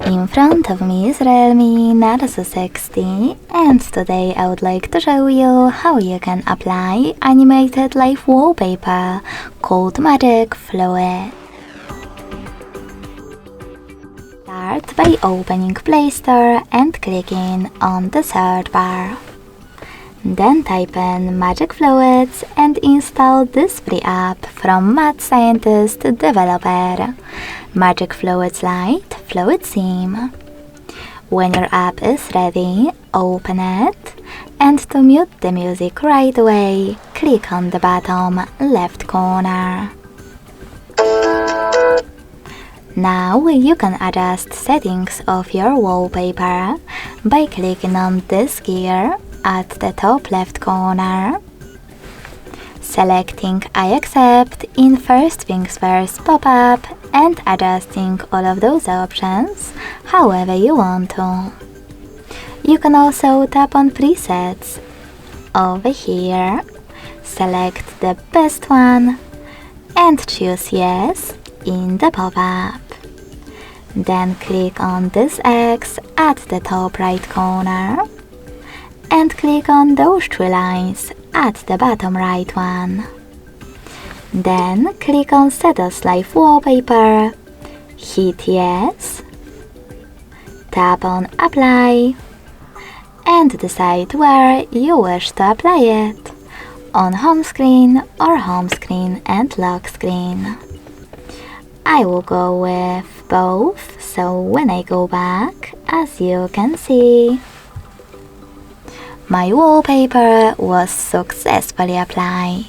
In front of me is REALME Narzo 60, and today I would like to show you how you can apply animated live wallpaper called Magic Fluid. Start by opening Play Store and clicking on the search bar. Then type in Magic Fluids and install this free app from Mad Scientist developer, Magic Fluids Lite Fluid Theme. When your app is ready, open it, and to mute the music right away, click on the bottom left corner. Now you can adjust settings of your wallpaper by clicking on this gear at the top left corner, selecting I accept in first things first pop-up and adjusting all of those options however you want to. You can also tap on presets over here, select the best one and choose yes in the pop-up. Then click on this X at the top right corner and click on those three lines at the bottom right one. Then click on Set as Live Wallpaper, hit yes, tap on Apply, and decide where you wish to apply it, on home screen or home screen and lock screen. I will go with both, so when I go back, as you can see, my wallpaper was successfully applied.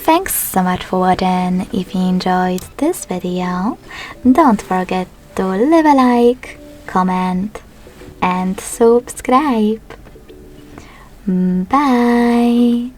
Thanks so much for watching. If you enjoyed this video, don't forget to leave a like, comment and subscribe. Bye!